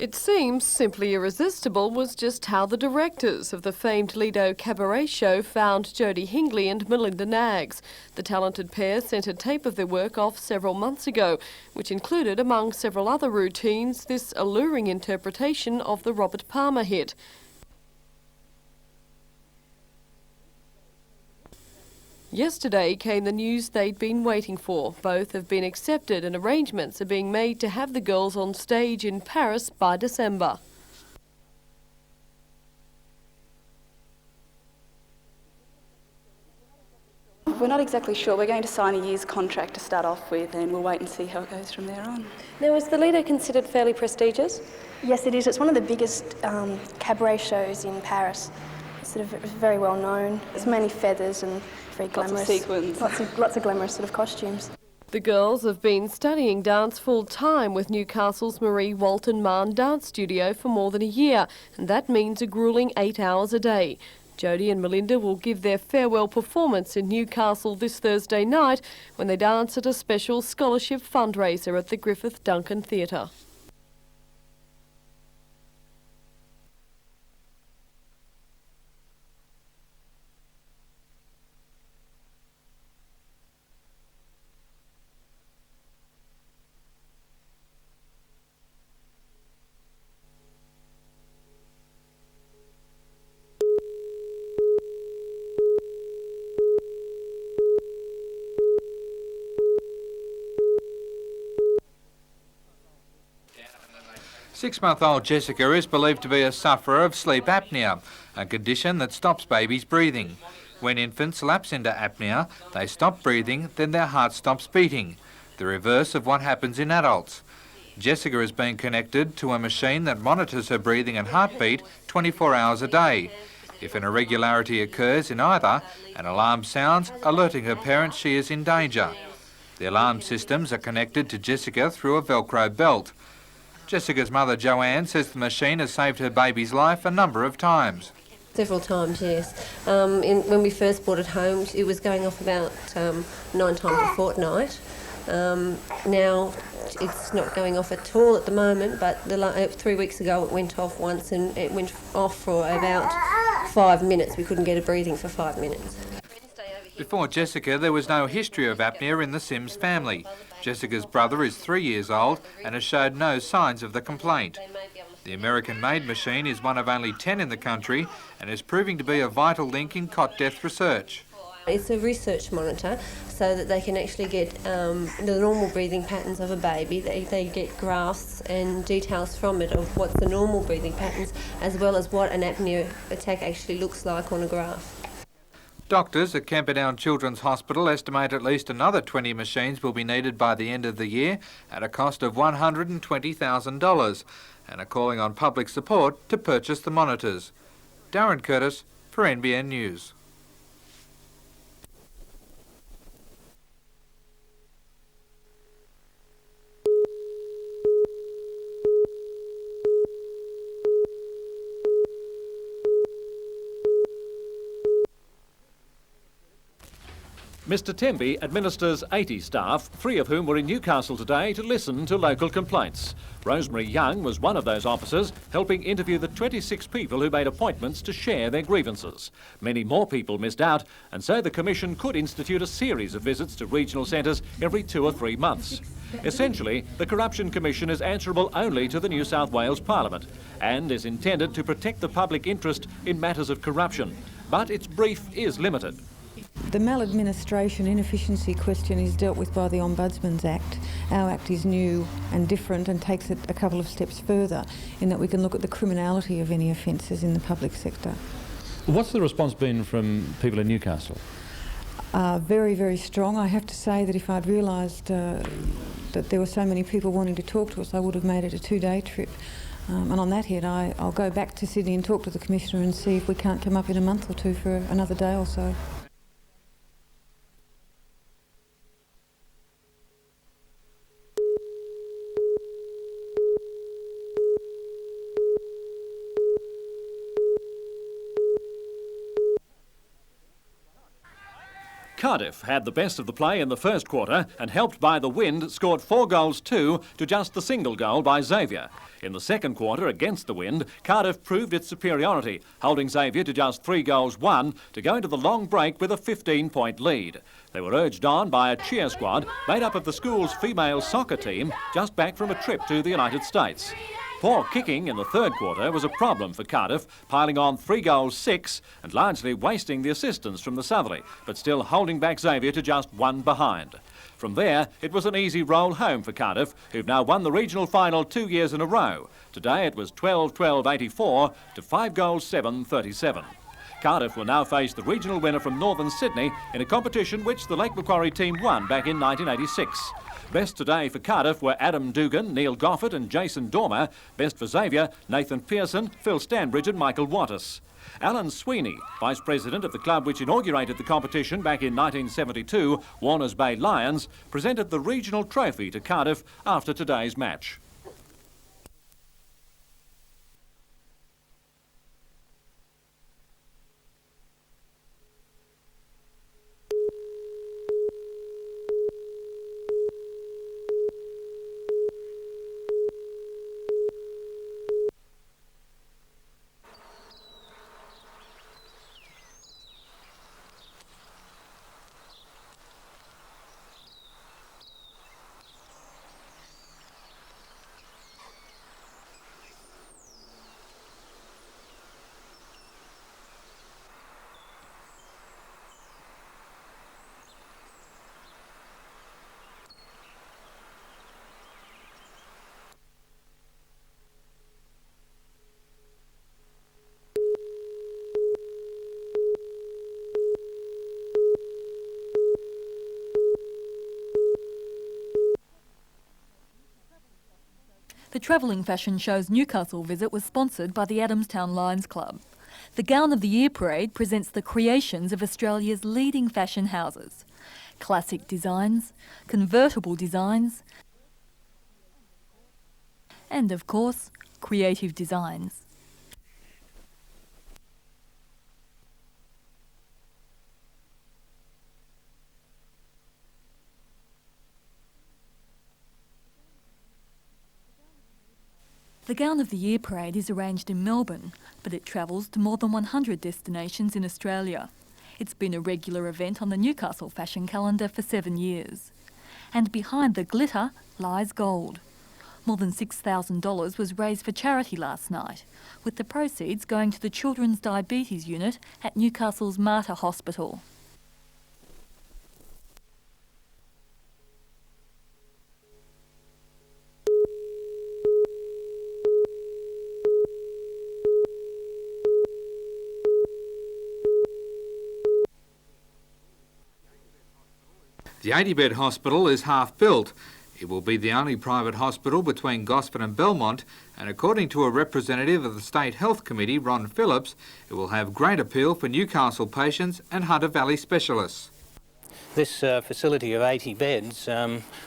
It seems simply irresistible was just how the directors of the famed Lido cabaret show found Jodie Hingley and Melinda Knaggs. The talented pair sent a tape of their work off several months ago, which included, among several other routines, this alluring interpretation of the Robert Palmer hit. Yesterday came the news they'd been waiting for. Both have been accepted and arrangements are being made to have the girls on stage in Paris by December. We're not exactly sure. We're going to sign a year's contract to start off with, and we'll wait and see how it goes from there on. Now, is the Lido considered fairly prestigious? Yes, it is. It's one of the biggest cabaret shows in Paris. It's sort of very well known. It's mainly feathers and very glamorous. Lots of sequins. Lots of glamorous sort of costumes. The girls have been studying dance full-time with Newcastle's Marie Walton Mahon Dance Studio for more than a year, and that means a gruelling 8 hours a day. Jodie and Melinda will give their farewell performance in Newcastle this Thursday night when they dance at a special scholarship fundraiser at the Griffith Duncan Theatre. Six-month-old Jessica is believed to be a sufferer of sleep apnea, a condition that stops babies breathing. When infants lapse into apnea, they stop breathing, then their heart stops beating, the reverse of what happens in adults. Jessica is being connected to a machine that monitors her breathing and heartbeat 24 hours a day. If an irregularity occurs in either, an alarm sounds, alerting her parents she is in danger. The alarm systems are connected to Jessica through a Velcro belt. Jessica's mother, Joanne, says the machine has saved her baby's life a number of times. Several times, yes. When we first brought it home, it was going off about 9 times a fortnight. Now it's not going off at all at the moment, but 3 weeks ago it went off once, and it went off for about 5 minutes. We couldn't get her breathing for 5 minutes. Before Jessica, there was no history of apnea in the Sims family. Jessica's brother is 3 years old and has showed no signs of the complaint. The American-made machine is one of only 10 in the country and is proving to be a vital link in cot death research. It's a research monitor so that they can actually get the normal breathing patterns of a baby. They get graphs and details from it of what's the normal breathing patterns, as well as what an apnea attack actually looks like on a graph. Doctors at Camperdown Children's Hospital estimate at least another 20 machines will be needed by the end of the year at a cost of $120,000 and are calling on public support to purchase the monitors. Darren Curtis for NBN News. Mr Temby administers 80 staff, 3 of whom were in Newcastle today to listen to local complaints. Rosemary Young was one of those officers, helping interview the 26 people who made appointments to share their grievances. Many more people missed out, and so the Commission could institute a series of visits to regional centres every 2 or 3 months. Essentially, the Corruption Commission is answerable only to the New South Wales Parliament and is intended to protect the public interest in matters of corruption. But its brief is limited. The maladministration inefficiency question is dealt with by the Ombudsman's Act. Our Act is new and different and takes it a couple of steps further in that we can look at the criminality of any offences in the public sector. What's the response been from people in Newcastle? Very, very strong. I have to say that if I'd realised that there were so many people wanting to talk to us, I would have made it a 2-day trip. And on that head, I'll go back to Sydney and talk to the Commissioner and see if we can't come up in a month or 2 for another day or so. Cardiff had the best of the play in the first quarter and, helped by the wind, scored 4 goals 2 to just the single goal by Xavier. In the second quarter, against the wind, Cardiff proved its superiority, holding Xavier to just 3 goals 1 to go into the long break with a 15-point lead. They were urged on by a cheer squad made up of the school's female soccer team just back from a trip to the United States. Poor kicking in the third quarter was a problem for Cardiff, piling on 3 goals 6 and largely wasting the assistance from the Southerly, but still holding back Xavier to just 1 behind. From there, it was an easy roll home for Cardiff, who've now won the regional final 2 years in a row. Today it was 12-12-84 to 5 goals 7-37. Cardiff will now face the regional winner from Northern Sydney in a competition which the Lake Macquarie team won back in 1986. Best today for Cardiff were Adam Dugan, Neil Goffert and Jason Dormer. Best for Xavier, Nathan Pearson, Phil Stanbridge and Michael Wattis. Alan Sweeney, Vice President of the club which inaugurated the competition back in 1972, Warners Bay Lions, presented the regional trophy to Cardiff after today's match. The travelling fashion show's Newcastle visit was sponsored by the Adamstown Lions Club. The Gown of the Year parade presents the creations of Australia's leading fashion houses. Classic designs, convertible designs, and of course, creative designs. The Gown of the Year parade is arranged in Melbourne, but it travels to more than 100 destinations in Australia. It's been a regular event on the Newcastle fashion calendar for 7 years. And behind the glitter lies gold. More than $6,000 was raised for charity last night, with the proceeds going to the Children's Diabetes Unit at Newcastle's Mater Hospital. The 80-bed hospital is half built. It will be the only private hospital between Gosford and Belmont, and according to a representative of the State Health Committee, Ron Phillips, it will have great appeal for Newcastle patients and Hunter Valley specialists. This facility of 80 beds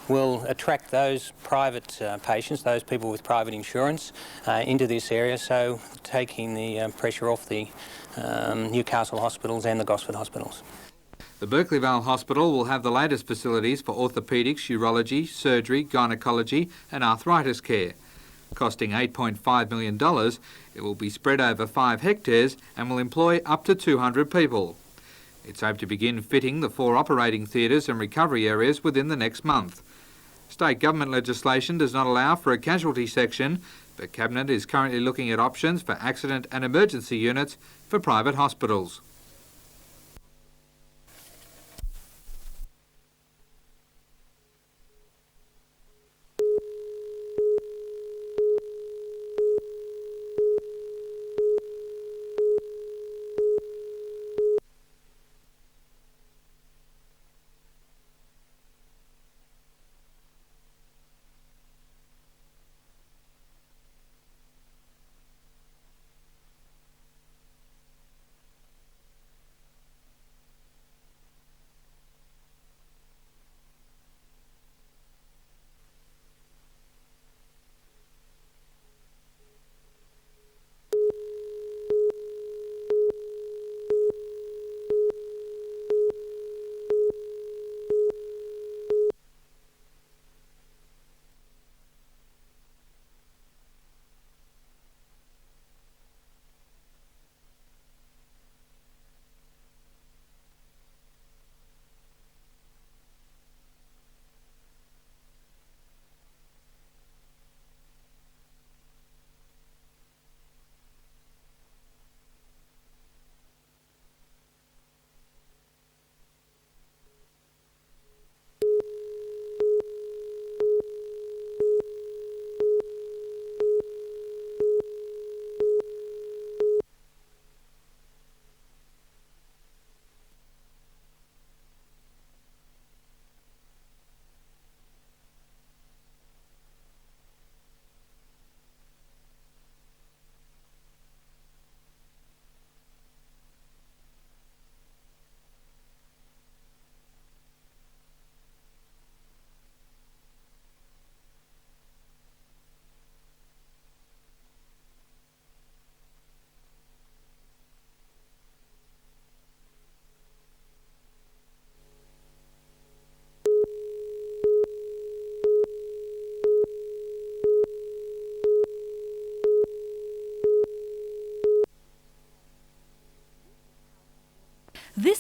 will attract those private patients, those people with private insurance, into this area, so taking the pressure off the Newcastle hospitals and the Gosford hospitals. The Berkeley Vale Hospital will have the latest facilities for orthopaedics, urology, surgery, gynecology and arthritis care. Costing $8.5 million, it will be spread over 5 hectares and will employ up to 200 people. It's hoped to begin fitting the 4 operating theatres and recovery areas within the next month. State government legislation does not allow for a casualty section, but Cabinet is currently looking at options for accident and emergency units for private hospitals.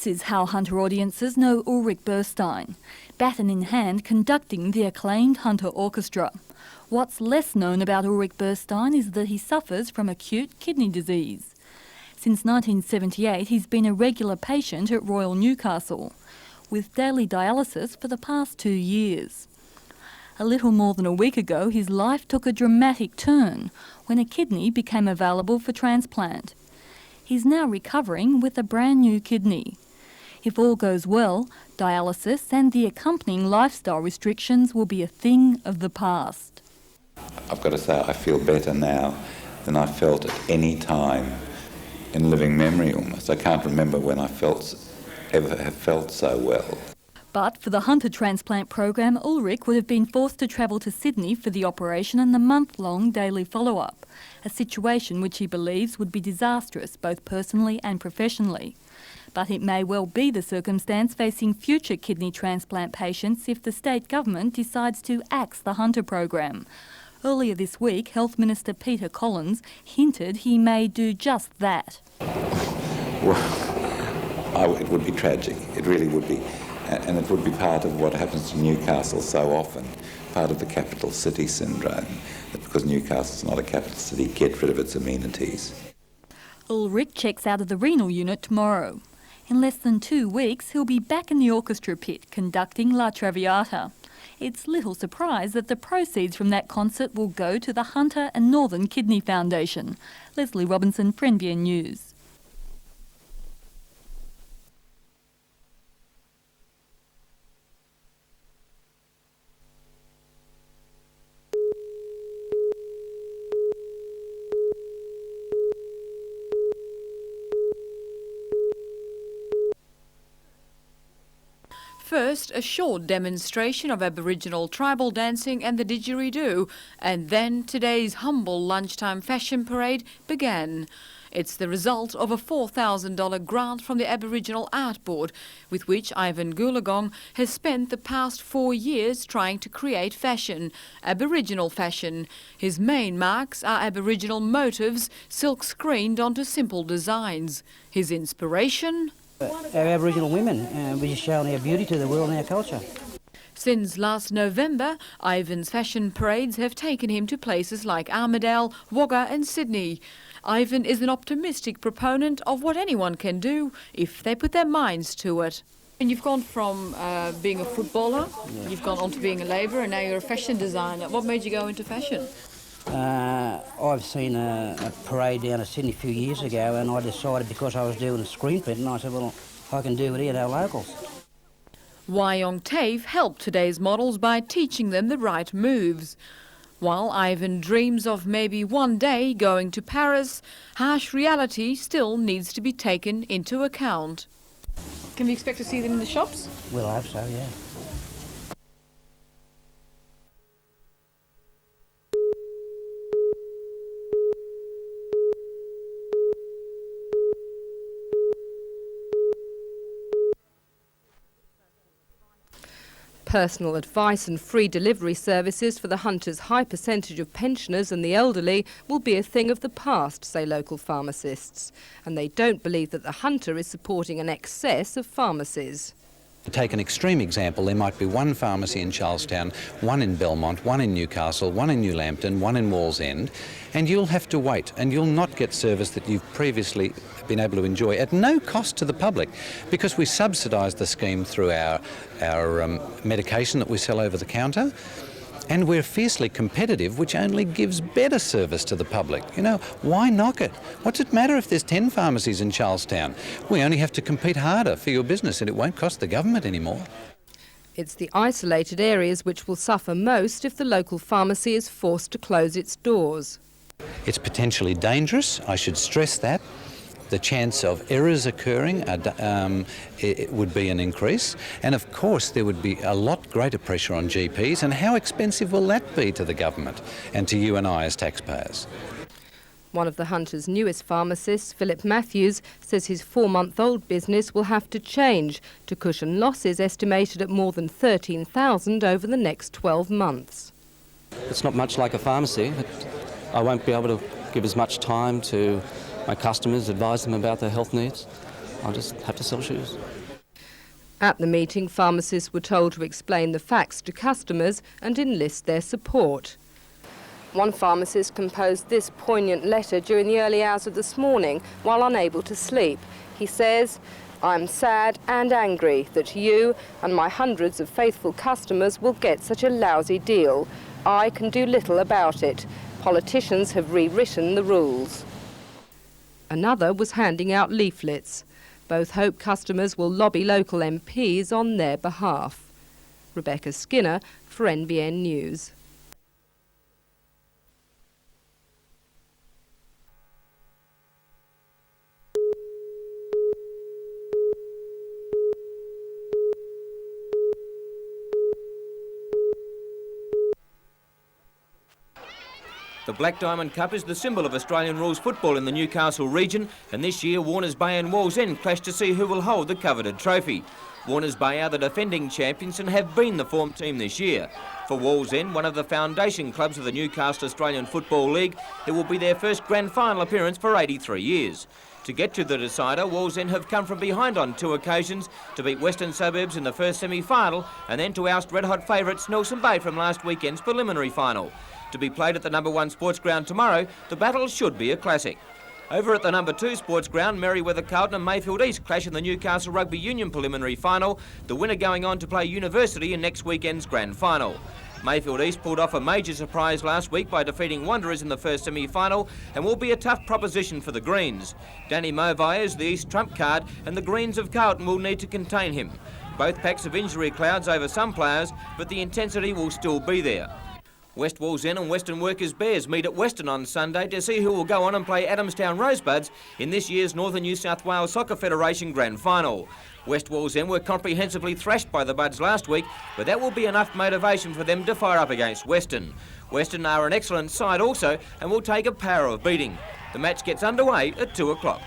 This is how hunter audiences know Ulrich Burstein, baton in hand conducting the acclaimed hunter orchestra. What's less known about Ulrich Burstein is that he suffers from acute kidney disease. Since 1978, he's been a regular patient at Royal Newcastle, with daily dialysis for the past 2 years. A little more than a week ago, his life took a dramatic turn when a kidney became available for transplant. He's now recovering with a brand new kidney. If all goes well, dialysis and the accompanying lifestyle restrictions will be a thing of the past. I've got to say I feel better now than I felt at any time in living memory almost. I can't remember when I ever have felt so well. But for the hunter transplant program, Ulrich would have been forced to travel to Sydney for the operation and the month-long daily follow-up, a situation which he believes would be disastrous both personally and professionally. But it may well be the circumstance facing future kidney transplant patients if the state government decides to axe the hunter program. Earlier this week, Health Minister Peter Collins hinted he may do just that. Well, it would be tragic, it really would be. And it would be part of what happens to Newcastle so often, part of the capital city syndrome, that because Newcastle's not a capital city, get rid of its amenities. Ulrich checks out of the renal unit tomorrow. In less than 2 weeks, he'll be back in the orchestra pit conducting La Traviata. It's little surprise that the proceeds from that concert will go to the Hunter and Northern Kidney Foundation. Leslie Robinson, for NBN News. First, a short demonstration of Aboriginal tribal dancing and the didgeridoo, and then today's humble lunchtime fashion parade began. It's the result of a $4,000 grant from the Aboriginal Art Board, with which Ivan Goolagong has spent the past 4 years trying to create fashion, Aboriginal fashion. His main marks are Aboriginal motifs silk-screened onto simple designs. His inspiration? Our Aboriginal women, we're just showing our beauty to the world and our culture. Since last November, Ivan's fashion parades have taken him to places like Armidale, Wagga and Sydney. Ivan is an optimistic proponent of what anyone can do if they put their minds to it. And you've gone from being a footballer, you've gone on to being a labourer, and now you're a fashion designer. What made you go into fashion? I've seen a parade down at Sydney a few years ago, and I decided because I was doing a screen print, and I said, well, I can do it here at our locals. Wyong Tave helped today's models by teaching them the right moves. While Ivan dreams of maybe one day going to Paris, harsh reality still needs to be taken into account. Can we expect to see them in the shops? Well, I hope so, yeah. Personal advice and free delivery services for the Hunter's high percentage of pensioners and the elderly will be a thing of the past, say local pharmacists. And they don't believe that the Hunter is supporting an excess of pharmacies. To take an extreme example, there might be one pharmacy in Charlestown, one in Belmont, one in Newcastle, one in New Lambton, one in Wallsend, and you'll have to wait and you'll not get service that you've previously been able to enjoy at no cost to the public, because we subsidise the scheme through our medication that we sell over the counter, and we're fiercely competitive, which only gives better service to the public. You know, why knock it? What's it matter if there's 10 pharmacies in Charlestown? We only have to compete harder for your business, and it won't cost the government anymore. It's the isolated areas which will suffer most if the local pharmacy is forced to close its doors. It's potentially dangerous, I should stress that. The chance of errors occurring it would be an increase, and of course there would be a lot greater pressure on GPs, and how expensive will that be to the government and to you and I as taxpayers? One of the Hunter's newest pharmacists, Philip Matthews, says his 4-month-old business will have to change to cushion losses estimated at more than $13,000 over the next 12 months. It's not much like a pharmacy. I won't be able to give as much time to my customers, advise them about their health needs. I'll just have to sell shoes. At the meeting, pharmacists were told to explain the facts to customers and enlist their support. One pharmacist composed this poignant letter during the early hours of this morning while unable to sleep. He says, "I'm sad and angry that you and my hundreds of faithful customers will get such a lousy deal. I can do little about it. Politicians have rewritten the rules." Another was handing out leaflets. Both hope customers will lobby local MPs on their behalf. Rebecca Skinner for NBN News. The Black Diamond Cup is the symbol of Australian rules football in the Newcastle region, and this year Warners Bay and Wallsend clash to see who will hold the coveted trophy. Warners Bay are the defending champions and have been the form team this year. For Wallsend, one of the foundation clubs of the Newcastle Australian Football League, it will be their first grand final appearance for 83 years. To get to the decider, Wallsend have come from behind on 2 occasions to beat Western Suburbs in the first semi-final and then to oust red-hot favourites Nelson Bay from last weekend's preliminary final. To be played at the number 1 sports ground tomorrow, the battle should be a classic. Over at the number 2 sports ground, Merewether Carlton and Mayfield East clash in the Newcastle Rugby Union preliminary final, the winner going on to play University in next weekend's grand final. Mayfield East pulled off a major surprise last week by defeating Wanderers in the first semi-final and will be a tough proposition for the Greens. Danny Movai is the East trump card and the Greens of Carlton will need to contain him. Both packs have injury clouds over some players, but the intensity will still be there. West Wallsend and Western Workers Bears meet at Western on Sunday to see who will go on and play Adamstown Rosebuds in this year's Northern New South Wales Soccer Federation Grand Final. West Wallsend were comprehensively thrashed by the Buds last week, but that will be enough motivation for them to fire up against Western. Western are an excellent side also and will take a power of beating. The match gets underway at 2 o'clock.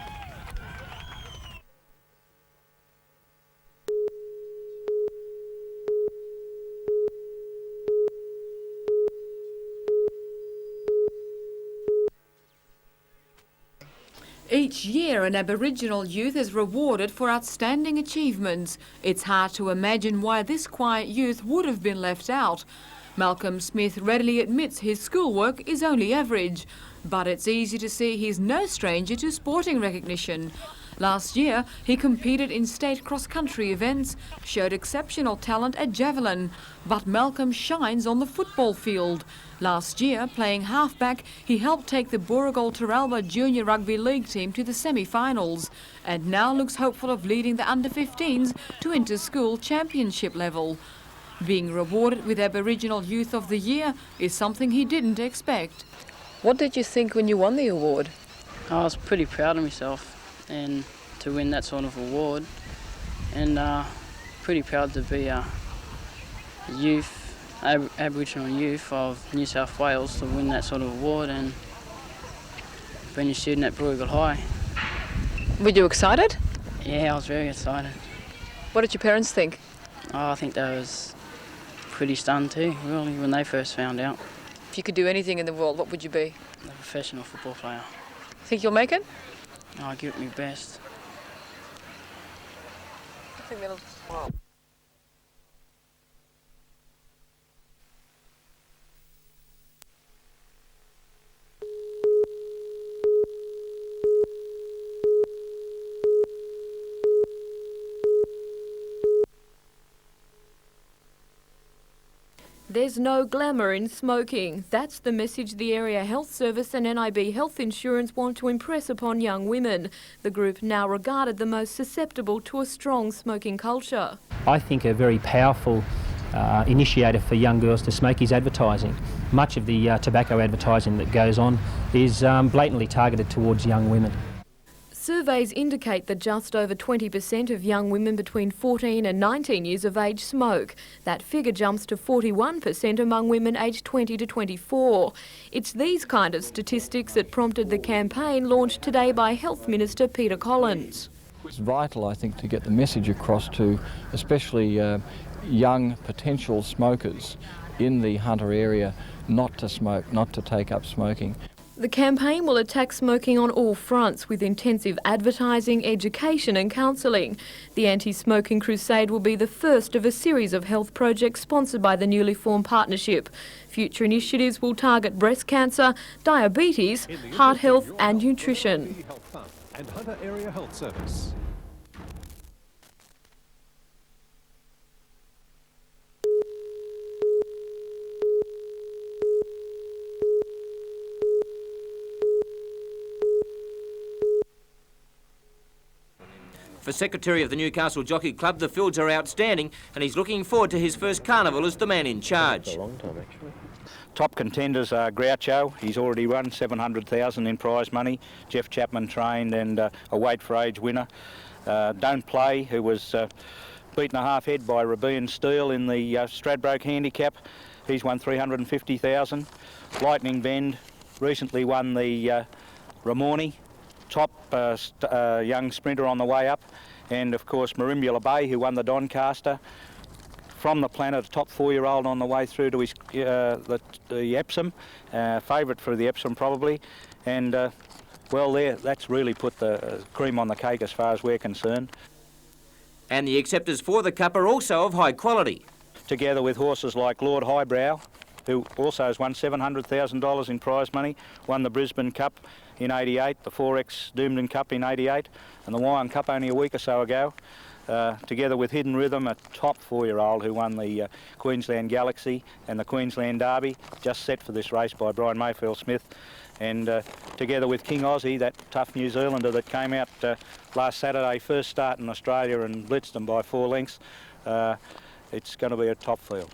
Each year, an Aboriginal youth is rewarded for outstanding achievements. It's hard to imagine why this quiet youth would have been left out. Malcolm Smith readily admits his schoolwork is only average, but it's easy to see he's no stranger to sporting recognition. Last year, he competed in state cross-country events, showed exceptional talent at javelin, but Malcolm shines on the football field. Last year, playing halfback, he helped take the Booragul-Taralba Junior Rugby League team to the semi-finals, and now looks hopeful of leading the under-15s to inter-school championship level. Being rewarded with Aboriginal Youth of the Year is something he didn't expect. What did you think when you won the award? I was pretty proud of myself and to win that sort of award, and pretty proud to be a Aboriginal youth of New South Wales to win that sort of award and being a student at Booragul High. Were you excited? Yeah, I was very excited. What did your parents think? I think they was pretty stunned too, really, when they first found out. If you could do anything in the world, what would you be? A professional football player. Think you'll make it? I'll give it my best. I think that'll... There's no glamour in smoking. That's the message the Area Health Service and NIB Health Insurance want to impress upon young women. The group now regarded the most susceptible to a strong smoking culture. I think a very powerful initiator for young girls to smoke is advertising. Much of the tobacco advertising that goes on is blatantly targeted towards young women. Surveys indicate that just over 20% of young women between 14 and 19 years of age smoke. That figure jumps to 41% among women aged 20 to 24. It's these kind of statistics that prompted the campaign launched today by Health Minister Peter Collins. It's vital, I think, to get the message across to especially young potential smokers in the Hunter area not to smoke, not to take up smoking. The campaign will attack smoking on all fronts with intensive advertising, education and counselling. The anti-smoking crusade will be the first of a series of health projects sponsored by the newly formed partnership. Future initiatives will target breast cancer, diabetes, heart health and nutrition. And Hunter Area Health Service. For Secretary of the Newcastle Jockey Club, the fields are outstanding and he's looking forward to his first carnival as the man in charge. Top contenders are Groucho. He's already won $700,000 in prize money. Jeff Chapman trained and a weight for age winner. Don't Play, who was beaten a half head by Rugby Steel in the Stradbroke handicap. He's won $350,000. Lightning Bend recently won the Ramornie. Top young sprinter on the way up, and of course Merimbula Bay, who won the Doncaster. From the Planet, a top 4-year-old on the way through to his the Epsom, favourite for the Epsom probably, and well, that's really put the cream on the cake as far as we're concerned. And the acceptors for the Cup are also of high quality. Together with horses like Lord Highbrow, who also has won $700,000 in prize money, won the Brisbane Cup in '88, the 4X Doomden Cup in '88, and the Wyong Cup only a week or so ago. Together with Hidden Rhythm, a top 4-year-old who won the Queensland Galaxy and the Queensland Derby, just set for this race by Brian Mayfield-Smith. And together with King Aussie, that tough New Zealander that came out last Saturday, first start in Australia and blitzed them by 4 lengths. It's going to be a top field.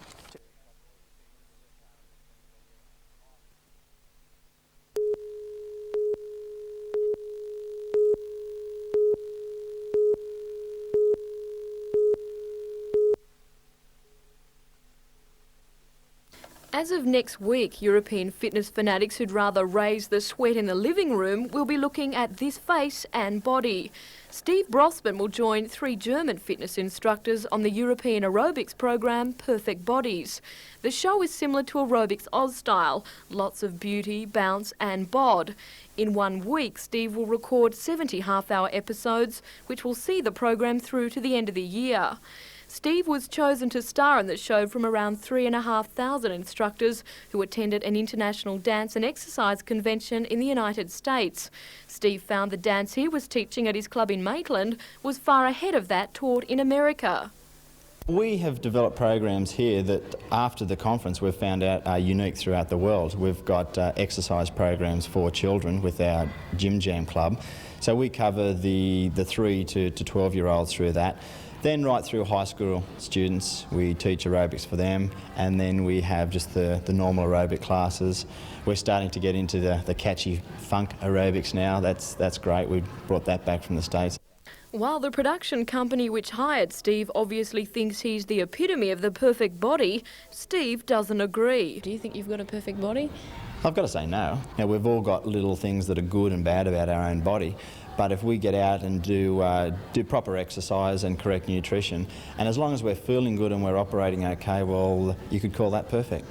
As of next week, European fitness fanatics who'd rather raise the sweat in the living room will be looking at this face and body. Steve Brossman will join 3 German fitness instructors on the European aerobics program Perfect Bodies. The show is similar to Aerobics Oz style, lots of beauty, bounce and bod. In 1 week, Steve will record 70 half-hour episodes, which will see the program through to the end of the year. Steve was chosen to star in the show from around 3,500 instructors who attended an international dance and exercise convention in the United States. Steve found the dance he was teaching at his club in Maitland was far ahead of that taught in America. We have developed programs here that after the conference we've found out are unique throughout the world. We've got exercise programs for children with our Gym Jam Club. So we cover the 3 to 12-year-olds through that. Then right through high school students, we teach aerobics for them, and then we have just the normal aerobic classes. We're starting to get into the catchy funk aerobics now. That's great. We brought that back from the States. While the production company which hired Steve obviously thinks he's the epitome of the perfect body, Steve doesn't agree. Do you think you've got a perfect body? I've got to say no. Now, we've all got little things that are good and bad about our own body, but if we get out and do proper exercise and correct nutrition, and as long as we're feeling good and we're operating okay, well, you could call that perfect.